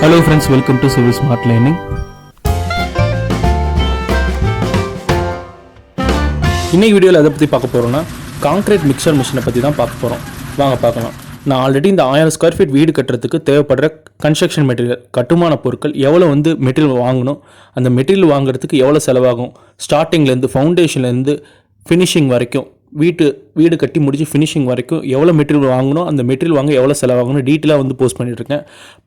Hello friends, welcome to Civil Smart Learning. இன்னைக்கு வீடியோவில் எதை பற்றி பார்க்க போகிறோம்னா கான்க்ரீட் மிக்சர் மிஷினை பற்றி தான் பார்க்க போகிறோம். வாங்க பார்க்கலாம். நான் ஆல்ரெடி இந்த 1000 ஸ்கொயர் ஃபீட் வீடு கட்டுறதுக்கு தேவைப்படுற கன்ஸ்ட்ரக்ஷன் மெட்டீரியல் கட்டுமான பொருட்கள் எவ்வளோ மெட்டீரியல் வாங்கணும், அந்த மெட்டீரியல் வாங்குறதுக்கு எவ்வளோ செலவாகும், ஸ்டார்டிங்லேருந்து ஃபவுண்டேஷன்லேருந்து ஃபினிஷிங் வரைக்கும் வீடு கட்டி முடிச்சு ஃபினிஷிங் வரைக்கும் எவ்வளோ மெட்டீரியல் வாங்கணும், அந்த மெட்டீரியல் வாங்க எவ்வளோ செலவாகணும் டீட்டெயிலாக போஸ்ட் பண்ணிட்டுருக்கேன்.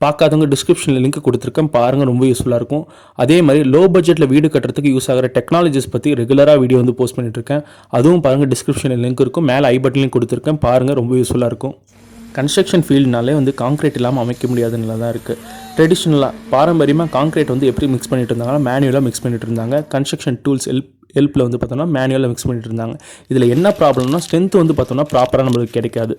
பார்க்காதவங்க டிஸ்கிரிப்ஷனில் லிங்க் கொடுத்துருக்கேன், பாருங்கள், ரொம்ப யூஸ்ஃபுல்லாக இருக்கும். அதே மாதிரி லோ பட்ஜெட்டில் வீடு கட்டுறதுக்கு யூஸ் ஆகிற டெக்னாலஜிஸ் பற்றி ரெகுலராக வீடியோ போஸ்ட் பண்ணிட்டுருக்கேன். அதுவும் பாருங்கள், டிஸ்கிரிப்ஷனில் லிங்க் இருக்கும், மேலே ஐ பட்டன்லையும் கொடுத்துருக்கேன், பாருங்கள், ரொம்ப யூஸ்ஃபுல்லாக இருக்கும். கன்ஸ்ட்ரக்ஷன் ஃபீல்டுனாலே கான்க்ரீட் இல்லாமல் அமைக்க முடியாதுன்னு தான் இருக்குது. ட்ரெடிஷ்னலாக பாரம்பரியமாக கான்க்ரீட் எப்படி மிக்ஸ் பண்ணிட்டு இருந்தாங்கன்னா மேனுவலாக மிக்ஸ் பண்ணிட்டு இருந்தாங்க. கன்ஸ்ட்ரக்ஷன் டூல்ஸ் ஹெல்ப்பில் பார்த்தோம்னா மேனுவலாக மிக்ஸ் பண்ணிட்டு இருந்தாங்க. இதில் என்ன ப்ராப்ளம்னா ஸ்ட்ரென்த் பார்த்தோம்னா ப்ராப்பராக நம்மளுக்கு கிடைக்காது.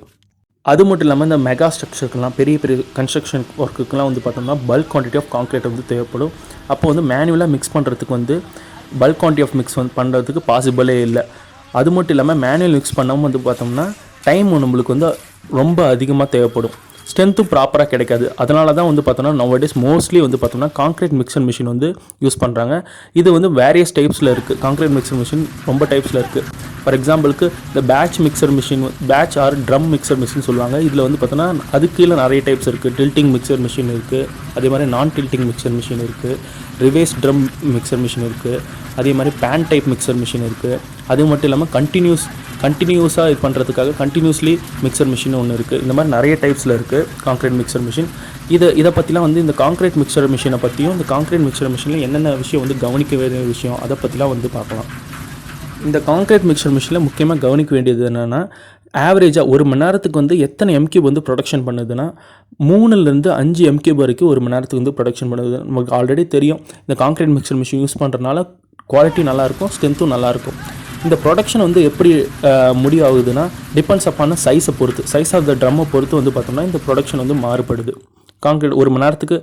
அது மட்டும் இல்லாமல் இந்த மெகா ஸ்ட்ரக்சருக்குலாம் பெரிய பெரிய கன்ஸ்ட்ரக்ஷன் ஒர்க்குக்கெலாம் பார்த்தோம்னா பல்க் குவான்டிட்டி ஆஃப் கான்க்ரீட் தேவைப்படும். அப்போ மேனுவலாக மிக்ஸ் பண்ணுறதுக்கு பல்க் குவான்டிட்டி ஆஃப் மிக்ஸ் பண்ணுறதுக்கு பாசிபிளே இல்லை. அது மட்டும் இல்லாமல் மேனுவல் மிக்ஸ் பண்ணாமல் பார்த்தோம்னா டைம் நம்மளுக்கு ரொம்ப அதிகமாக தேவைப்படும், ஸ்ட்ரென்த்தும் ப்ராப்பராக கிடைக்காது. அதனால தான் பார்த்தோம்னா நவடேஸ் மோஸ்ட்லி பார்த்தோம்னா கான்க்ரீட் மிக்சர் மிஷின் யூஸ் பண்ணுறாங்க. இது வேரியஸ் டைப்ஸில் இருக்குது. கான்க்ரீட் மிக்சர் மிஷின் ரொம்ப டைப்ஸில் இருக்குது. ஃபார் எக்ஸாம்பிளுக்கு இந்த batch mixer machine, batch or drum mixer machine சொல்லுவாங்க. இதில் பார்த்தோன்னா அதுக்கு கீழே நிறைய டைப்ஸ் இருக்குது. டில்ட்டிங் மிக்சர் மிஷின் இருக்குது, அதே மாதிரி நான் டில்ட்டிங் மிக்சர் மிஷின் இருக்குது, ரிவேர்ஸ் ட்ரம் மிக்சர் மிஷின் இருக்குது, அதே மாதிரி பேன் டைப் மிக்சர் மிஷின் இருக்குது. அது மட்டும் இல்லாமல் கண்டினியூஸாக இது பண்ணுறதுக்காக கண்டினியூஸ்லி மிக்சர் மிஷின் ஒன்று இருக்குது. இந்த மாதிரி நிறைய டைப்ஸில் இருக்குது கான்க்ரீட் மிக்சர் மிஷின். இதை பற்றிலாம் இந்த கான்க்ரீட் மிக்சர் மிஷினை பற்றியும் இந்த கான்க்ரீட் மிக்சர் மிஷினில் என்னென்ன விஷயம் கவனிக்க வேண்டிய விஷயம் அதை பற்றிலாம் பார்க்கலாம். இந்த கான்க்ரீட் மிக்சர் மிஷினில் முக்கியமாக கவனிக்க வேண்டியது என்னென்னா ஆவரேஜாக ஒரு மணி நேரத்துக்கு எத்தனை எம்கியூப் ப்ரொடக்ஷன் பண்ணுதுன்னா 3லேருந்து 5 எம்கியூப் வரைக்கும் ஒரு மணி நேரத்துக்கு ப்ரொடக்ஷன் பண்ணுது. நமக்கு ஆல்ரெடி தெரியும், இந்த கான்க்ரீட் மிக்சர் மிஷின் யூஸ் பண்ணுறதுனால குவாலிட்டி நல்லாயிருக்கும், ஸ்ட்ரென்த்தும் நல்லாயிருக்கும். இந்த ப்ரொடக்ஷன் எப்படி முடியாகுதுன்னா டிபெண்ட்ஸ் அப்பான சைஸை பொறுத்து, சைஸ் ஆஃப் த ட்ரம்மை பொறுத்து பார்த்தோம்னா இந்த ப்ரொடக்ஷன் மாறுபடுது. கான்க்ரீட் ஒரு மணி நேரத்துக்கு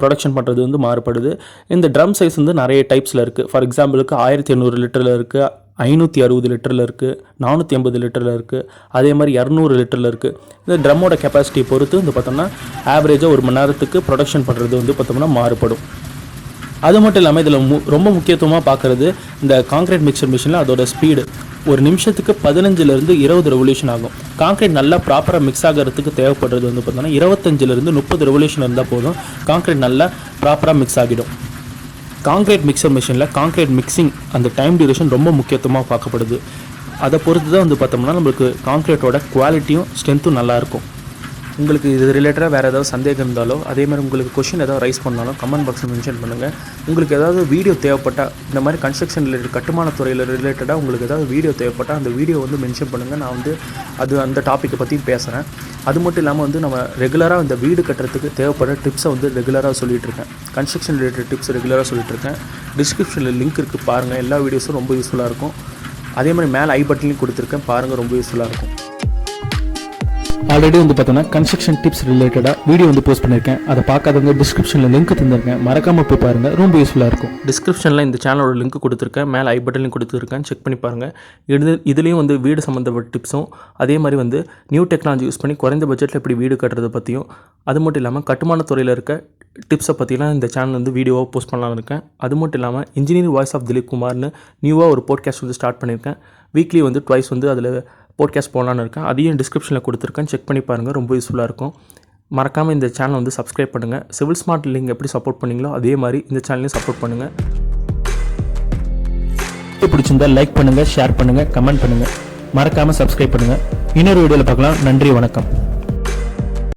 ப்ரொடக்ஷன் பண்ணுறது மாறுபடுது. இந்த ட்ரம் சைஸ் நிறைய டைப்ஸில் இருக்குது. ஃபார் எக்ஸாம்பிளுக்கு 1800 லிட்டரில் இருக்குது, 560 லிட்டரில் இருக்குது, 480 லிட்டரில் இருக்குது, அதே மாதிரி 200 லிட்டரில் இருக்குது. இந்த ட்ரம்மோட கெப்பாசிட்டி பொறுத்து பார்த்தோம்னா ஆவரேஜாக ஒரு மணி நேரத்துக்கு ப்ரொடக்ஷன் பண்ணுறது பார்த்தோம்னா மாறுபடும். அது மட்டும் இல்லாமல் இதில் ரொம்ப முக்கியத்துவமாக பார்க்குறது இந்த கான்க்ரீட் மிக்சர் மிஷினில் அதோட ஸ்பீடு. ஒரு நிமிஷத்துக்கு 15லேருந்து 20 ரெவல்யூஷன் ஆகும். கான்க்ரீட் நல்லா ப்ராப்பராக மிக்ஸ் ஆகிறதுக்கு தேவைப்படுறது பார்த்தோம்னா 25லேருந்து 30 ரெவல்யூஷன் இருந்தால் போதும், கான்க்ரீட் நல்லா ப்ராப்பராக மிக்ஸ் ஆகிடும். கான்க்ரீட் மிக்சர் மிஷினில் கான்க்ரீட் மிக்சிங் அந்த டைம் டியூரேஷன் ரொம்ப முக்கியத்துவமாக பார்க்கப்படுது. அதை பொறுத்து தான் பார்த்தோம்னா நம்மளுக்கு கான்க்ரீட்டோட குவாலிட்டியும் ஸ்ட்ரென்த்தும் நல்லாயிருக்கும். உங்களுக்கு இது ரிலேட்டடாக வேறு ஏதாவது சந்தேகம் இருந்தாலோ, அதே மாதிரி உங்களுக்கு கொஷின் ஏதாவது ரைஸ் பண்ணாலும் கமெண்ட் பாக்ஸில் மென்ஷன் பண்ணுங்கள். உங்களுக்கு ஏதாவது வீடியோ தேவைப்பட்டால், இந்த மாதிரி கன்ஸ்ட்ரக்ஷன் ரிலேட்டட் கட்டுமான துறையில் ரிலேட்டடாக உங்களுக்கு ஏதாவது வீடியோ தேவைப்பட்டால் அந்த வீடியோ மென்ஷன் பண்ணுங்கள். நான் அந்த டாப்பிக்கை பற்றியும் பேசுகிறேன். அது மட்டும் இல்லாமல் நம்ம ரெகுலராக இந்த வீடு கட்டுறதுக்கு தேவைப்படுற டிப்ஸை ரெகுலராக சொல்லிகிட்ருக்கேன். கன்ஸ்ட்ரக்ஷன் ரிலேட்டட் டிப்ஸ் ரெகுலராக சொல்லிகிட்ருக்கேன். டிஸ்கிரிப்ஷனில் லிங்க் இருக்குது, பாருங்கள். எல்லா வீடியோஸும் ரொம்ப யூஸ்ஃபுல்லாக இருக்கும். அதே மாதிரி மேலே ஐ பட்டன்லையும் கொடுத்துருக்கேன், பாருங்கள், ரொம்ப யூஸ்ஃபுல்லாக இருக்கும். ஆல்ரெடி பார்த்தோன்னா கன்ஸ்ட்ரக்ஷன் டிப்ஸ் ரிலேட்டடாக வீடியோ போஸ்ட் பண்ணியிருக்கேன். அதை பார்க்காதவங்க டிஸ்கிரிப்ஷனில் லிங்க் தந்திருக்கேன், மறக்காமல் போய் பாருங்கள், ரொம்ப யூஸ்ஃபுல்லாக இருக்கும். டிஸ்கிரிப்ஷனில் இந்த சேனலோட லிங்க் கொடுத்துருக்கேன், மேலே ஐ பட்டன்லையும் கொடுத்துருக்கேன், செக் பண்ணி பாருங்கள். இதுலேயும் வீடு சம்மந்தப்பட்ட டிப்ஸும், அதே மாதிரி நியூ டெக்னாலஜி யூஸ் பண்ணி குறைந்த பட்ஜெட்டில் எப்படி வீடு கட்டுறதை பற்றியும், அது மட்டும் இல்லாமல் கட்டுமான துறையில் இருக்க டிப்ஸை பற்றிலாம் இந்த சேனல் வீடியோவாக போஸ்ட் பண்ணலான்னு இருக்கேன். அது மட்டும் இல்லாமல் இன்ஜினியரிங் வாய்ஸ் ஆஃப் திலீப் குமார்னு நியூவாக ஒரு போட்காஸ்ட் ஸ்டார்ட் பண்ணியிருக்கேன். வீக்லி ட்வைஸ் அதில் போட்காஸ்ட் போடலான்னு இருக்கேன். அதையும் டிஸ்கிரிப்ஷனில் கொடுத்துருக்கேன், செக் பண்ணி பாருங்கள், ரொம்ப யூஸ்ஃபுல்லாக இருக்கும். மறக்காமல் இந்த சேனல் சப்ஸ்கிரைப் பண்ணுங்கள். சிவில் ஸ்மார்ட் லிங்க் எப்படி சப்போர்ட் பண்ணீங்களோ அதே மாதிரி இந்த சேனலையும் சப்போர்ட் பண்ணுங்கள். பிடிச்சிருந்தால் லைக் பண்ணுங்கள், ஷேர் பண்ணுங்கள், கமெண்ட் பண்ணுங்கள், மறக்காமல் சப்ஸ்கிரைப் பண்ணுங்கள். இன்னொரு வீடியோவில் பார்க்கலாம். நன்றி, வணக்கம்.